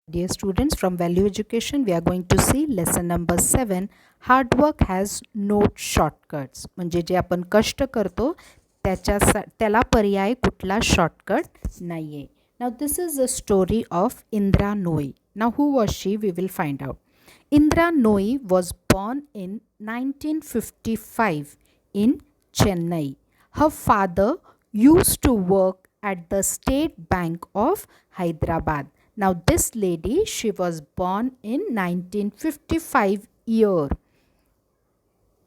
Dear students, from Value Education, we are going to see lesson number 7. Hard work has no shortcuts. म्हणजे जे आपण कष्ट करतो त्याला पर्याय कुठला शॉर्टकट नाही आहे. Now this is a story of Indra Nooyi. Now who was she? We will find out. Indra Nooyi was born in 1955 in Chennai. Her father used to work at the State Bank of Hyderabad. Now this lady, she was born in 1955 year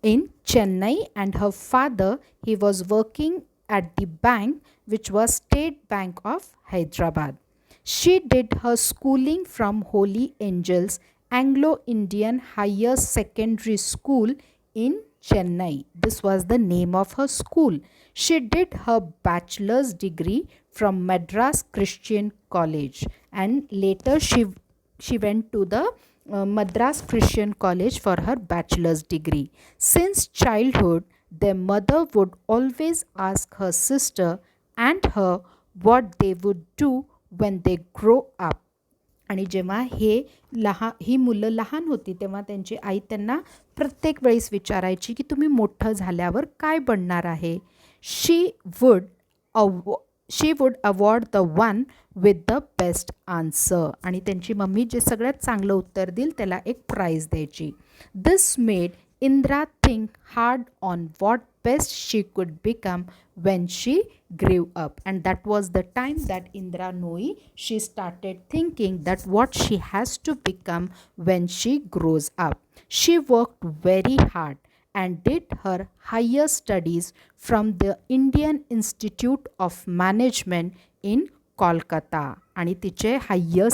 in Chennai, and her father, he was working at the bank which was State Bank of Hyderabad. She did her schooling from Holy Angels Anglo-Indian Higher Secondary School in Chennai. This was the name of her school. She did her bachelor's degree from Madras Christian College, and later she went to the Madras Christian College for her bachelor's degree. Since childhood, their mother would always ask her sister and her what they would do when they grow up. आणि जेव्हा ही मुलं लहान होती तेव्हा त्यांची आई त्यांना प्रत्येक वेळेस विचारायची की तुम्ही मोठं झाल्यावर काय बनणार आहे. She would award the one with the best answer. आणि त्यांची मम्मी जे सगळ्यात चांगलं उत्तर देईल त्याला एक प्राईज द्यायची. दिस made Indra think hard on what best she could become when she grew up, and that was the time that Indra Nooyi, she started thinking that what she has to become when she grows up. She worked very hard and did her higher studies from the Indian Institute of Management in Kolkata. आणि तिचे higher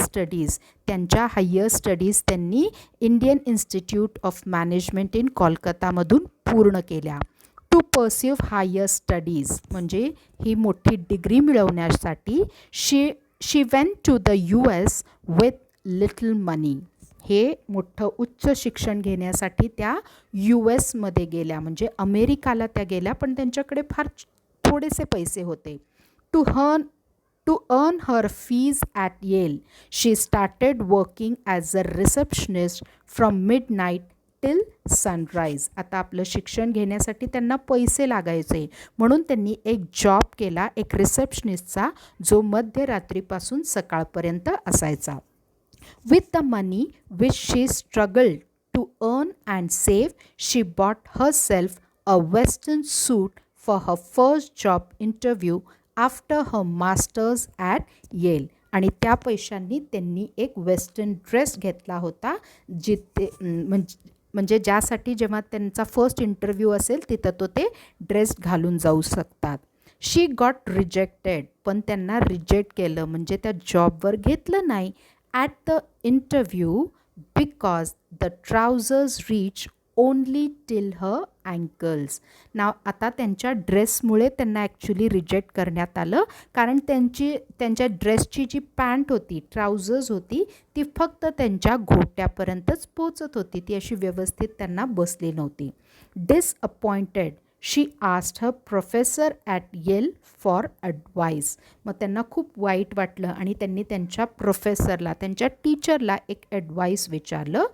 studies त्यांनी Indian Institute of Management in कोलकातामधून पूर्ण केल्या. To pursue higher studies म्हणजे ही मोठी degree मिळवण्यासाठी she went to the US with little money. हे मोठं उच्च शिक्षण घेण्यासाठी त्या US मध्ये गेल्या, म्हणजे अमेरिकाला त्या गेल्या, पण त्यांच्याकडे फार थोडेसे पैसे होते. To earn her fees at Yale, she started working as a receptionist from midnight till sunrise. आता आपलं शिक्षण घेण्यासाठी त्यांना पैसे लागायचे म्हणून त्यांनी एक जॉब केला, एक रिसेप्शनिस्टचा, जो मध्यरात्रीपासून सकाळपर्यंत असायचा. With the money which she struggled to earn and save, she bought herself a western suit for her first job interview after her masters at Yale. आणि त्या पैशांनी त्यांनी एक वेस्टर्न ड्रेस घेतला होता, जिथे म्हणजे ज्यासाठी जेव्हा त्यांचा फर्स्ट इंटरव्ह्यू असेल तिथं तो ते ड्रेस घालून जाऊ शकतात. शी गॉट रिजेक्टेड, पण त्यांना रिजेक्ट केलं, म्हणजे त्या जॉबवर घेतलं नाही at the interview because the trousers reach only till her ankles. नाव आता त्यांच्या ड्रेसमुळे त्यांना ॲक्च्युली रिजेक्ट करण्यात आलं, कारण त्यांच्या ड्रेसची जी पॅन्ट होती, ट्राउझर्स होती, ती फक्त त्यांच्या घोट्यापर्यंतच पोचत होती, ती अशी व्यवस्थित त्यांना बसली नव्हती. Disappointed she asked her professor at Yale for advice. मग त्यांना खूप वाईट वाटलं आणि त्यांनी त्यांच्या प्रोफेसरला, त्यांच्या टीचरला एक ॲडवाईस विचारलं.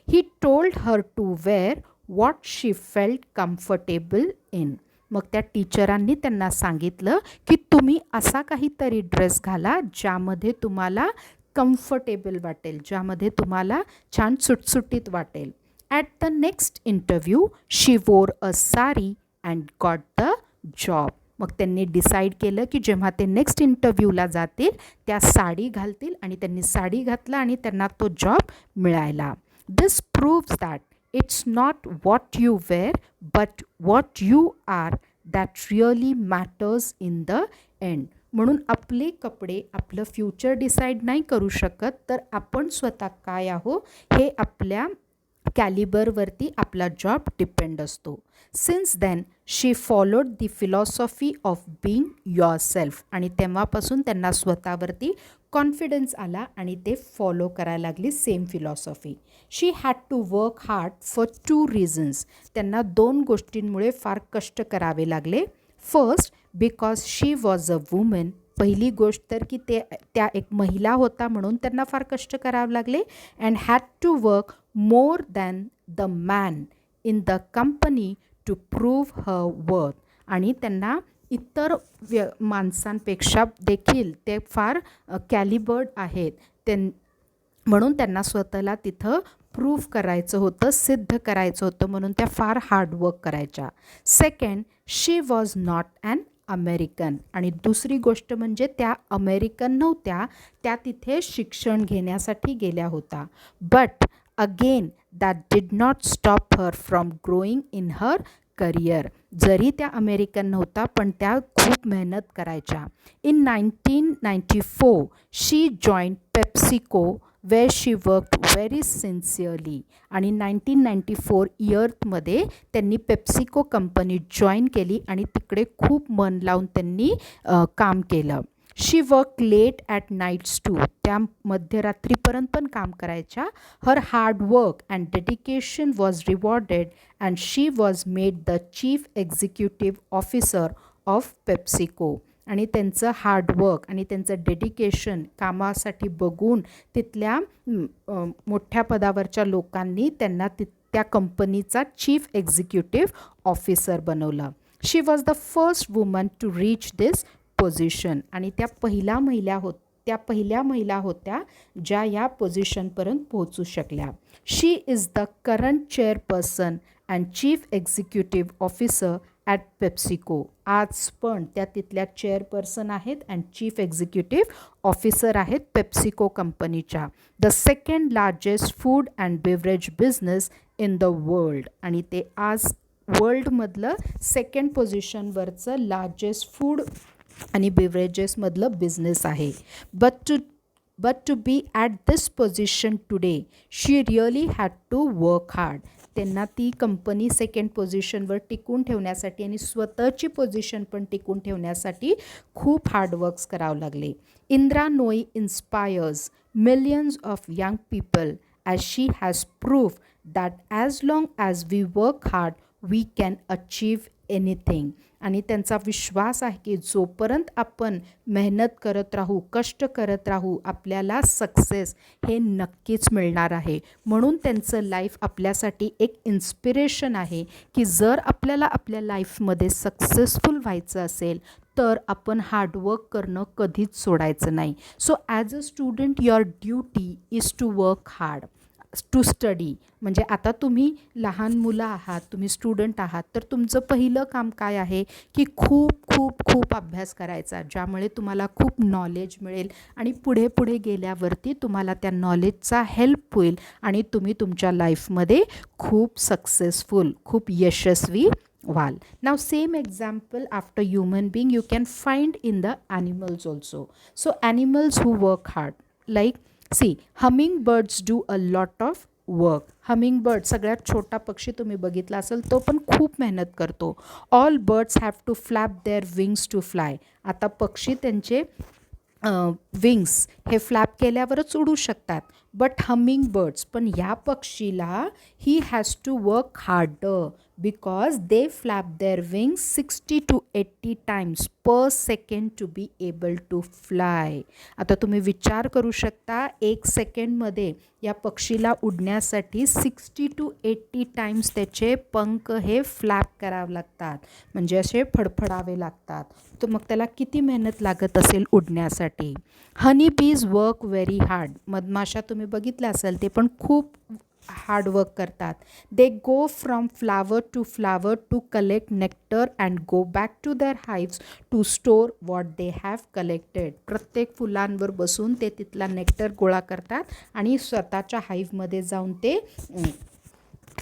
He told her to wear what she felt comfortable in. मग त्या टीचरांनी त्यांना सांगितलं की तुम्ही असा काहीतरी ड्रेस घाला ज्यामध्ये तुम्हाला कम्फर्टेबल वाटेल, ज्यामध्ये तुम्हाला छान सुटसुटीत वाटेल. ॲट द नेक्स्ट इंटरव्ह्यू शी वोर अ sari and got the job. मग त्यांनी डिसाईड केलं की जेव्हा ते नेक्स्ट इंटरव्ह्यूला जातील त्या साडी घालतील, आणि त्यांनी साडी घातला आणि त्यांना तो जॉब मिळाला. This proves that it's not what you wear but what you are that really matters in the end. म्हणून आपले कपडे आपलं फ्युचर डिसाईड नाही करू शकत, तर आपण स्वतः काय आहो हे आपल्या कॅलिबरवरती आपला जॉब डिपेंड असतो. Since then she followed the philosophy of being yourself. आणि तेव्हापासून त्यांना स्वतःवरती कॉन्फिडन्स आला आणि ते फॉलो करायला लागली same philosophy. She had to work hard for 2 reasons. त्यांना 2 गोष्टींमुळे फार कष्ट करावे लागले. First, because she was a woman पहिली गोष्ट तर की त्या एक महिला होता म्हणून त्यांना फार कष्ट करावे लागले. And had to work more than the man in the company to prove her worth. आणि त्यांना इतर माणसांपेक्षा देखील ते फार कॅलिबर्ड आहेत, म्हणून त्यांना स्वतःला तिथं प्रूव्ह करायचं होतं, सिद्ध करायचं होतं, म्हणून त्या फार हार्डवर्क करायच्या. Second, she was not an American. आणि दुसरी गोष्ट म्हणजे त्या अमेरिकन नव्हत्या, त्या तिथे शिक्षण घेण्यासाठी गेल्या होता. But again that did not stop her from growing in her career. जरी त्या अमेरिकन नव्हता पण त्या खूप मेहनत करायच्या. In 1994 she join PepsiCo where she worked very sincerely. आणि 1994 इयरमध्ये त्यांनी पेप्सिको कंपनी जॉईन केली आणि तिकडे खूप मन लावून त्यांनी काम केलं. She work late at nights too. त्या मध्यरात्रीपर्यंत पण काम करायच्या. Her hard work and dedication was rewarded and she was made the chief executive officer of PepsiCo. आणि त्यांचं हार्डवर्क आणि त्यांचं डेडिकेशन कामासाठी बघून तिथल्या मोठ्या पदावरच्या लोकांनी त्यांना त्या कंपनीचा चीफ एक्झिक्युटिव्ह ऑफिसर बनवलं. She was the first woman to reach this position. आणि त्या पहिल्या महिला होत्या ज्या या पोझिशनपर्यंत पोहोचू शकल्या. She is the current chairperson and chief executive officer at PepsiCo. आज पण त्या तिथल्या चेअरपर्सन आहेत अँड चीफ एक्झिक्युटिव्ह ऑफिसर आहेत पेप्सिको कंपनीच्या. The second largest food and beverage business in the world. आणि ते आज वर्ल्डमधलं सेकंड पोझिशनवरचं लार्जेस्ट फूड आणि बेवरेजेसमधलं बिझनेस आहे. But to be at this position today she really had to work hard. त्यांना ती कंपनी सेकंड पोझिशनवर टिकून ठेवण्यासाठी आणि स्वतःची पोझिशन पण टिकून ठेवण्यासाठी खूप हार्डवर्क्स करावं लागले. Indra Nooyi inspires millions of young people as she has prove that as long as we work hard we can achieve anything. आणि त्यांचा विश्वास आहे की जोपर्यंत आपण मेहनत करत राहू, कष्ट करत राहू, आपल्याला सक्सेस हे नक्कीच मिळणार आहे. म्हणून त्यांचं लाईफ आपल्यासाठी एक इन्स्पिरेशन आहे की जर आपल्याला आपल्या लाईफमध्ये सक्सेसफुल व्हायचं असेल तर आपण हार्डवर्क करणं कधीच सोडायचं नाही. So as a student your duty is to work hard to study. म्हणजे आता तुम्ही लहान मुलं आहात, तुम्ही स्टुडंट आहात, तर तुमचं पहिलं काम काय आहे की खूप खूप खूप अभ्यास करायचा, ज्यामुळे तुम्हाला खूप नॉलेज मिळेल आणि पुढे पुढे गेल्यावरती तुम्हाला त्या नॉलेजचा हेल्प होईल आणि तुम्ही तुमच्या लाईफमध्ये खूप सक्सेसफुल, खूप यशस्वी व्हाल. नाव same example after human being you can find in the animals also. So animals who work hard like see humming birds do a lot of work. Humming bird सगळ्यात छोटा पक्षी तुम्ही बघितला असेल, तो पण खूप मेहनत करतो. All birds have to flap their wings to fly. आता पक्षी त्यांचे विंग्स हे फ्लॅप केल्यावरच उडू शकतात. बट हमिंग बर्ड्स, पण ह्या पक्षीला ही has to work harder because they flap their wings 60 to 80 times per second to be able to fly. आता तुम्ही विचार करू शकता, 1 सेकंडमध्ये या पक्षीला उडण्यासाठी 60 to 80 times त्याचे पंख हे फ्लॅप करावे लागतात, म्हणजे असे फडफडावे लागतात. तर मग त्याला किती मेहनत लागत असेल उडण्यासाठी. हनी बीज वर्क व्हेरी हार्ड. मधमाशा तुम्ही बघितल्या असेल, ते पण खूप हार्डवर्क करतात. They go from flower to collect nectar and go back to their hives to store what they have collected. प्रत्येक फुलांवर बसून ते तिथला नेक्टर गोळा करतात आणि स्वतःच्या हाईव्हमध्ये जाऊन ते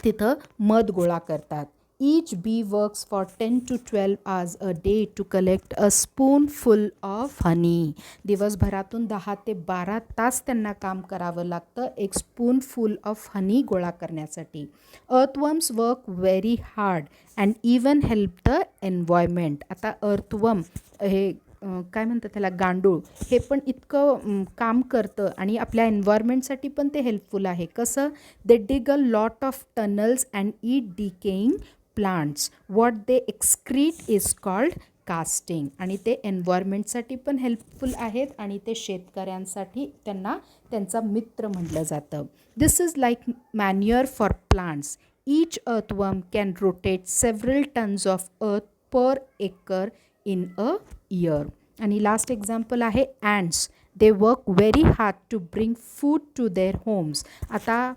तिथं मध गोळा करतात. Each bee works for 10 to 12 hours a day to collect a spoonful of honey. दिवसभरातून 10 ते 12 तास त्यांना काम करावं लागतं एक स्पूनफुल ऑफ हनी गोळा करण्यासाठी. Earthworms work very hard and even help the environment. आता अर्थवर्म हे काय म्हणतात त्याला, गांडूळ, हे पण इतकं काम करतं आणि आपल्या एन्व्हायरमेंटसाठी पण ते हेल्पफुल आहे. कसं, they dig a lot of tunnels and eat decaying plants. What they excrete is called casting आणि ते एन्व्हायरमेंटसाठी पण हेल्पफुल आहेत आणि ते शेतकऱ्यांसाठी त्यांना त्यांचा मित्र म्हटलं जातं. This is like manure for plants. Each earthworm can rotate several tons of earth per acre in a year. आणि लास्ट एक्झाम्पल आहे ants. They work very hard to bring food to their homes. आता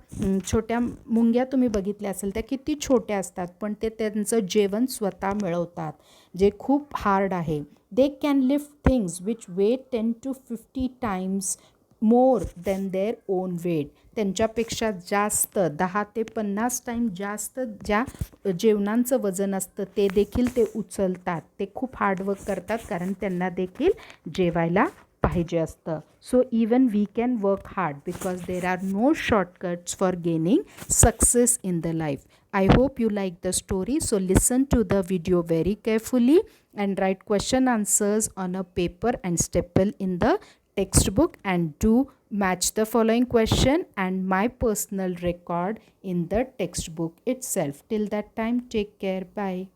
छोट्या मुंग्या तुम्ही बघितल्या असेल त्या किती छोट्या असतात, पण ते त्यांचं जेवण स्वतः मिळवतात, जे खूप हार्ड आहे. They can lift things which weight 10 to 50 times more than their own weight. त्यांच्यापेक्षा जास्त 10 ते 50 टाईम जास्त ज्या जेवणांचं वजन असतं ते देखील ते उचलतात. ते खूप हार्डवर्क करतात कारण त्यांना देखील जेवायला पाहिजे असतं. So even we can work hard because there are no shortcuts for gaining success in the life. I hope you like the story. So listen to the video very carefully and write question answers on a paper and staple in the textbook, and do match the following question and my personal record in the textbook itself. Till that time, take care. Bye.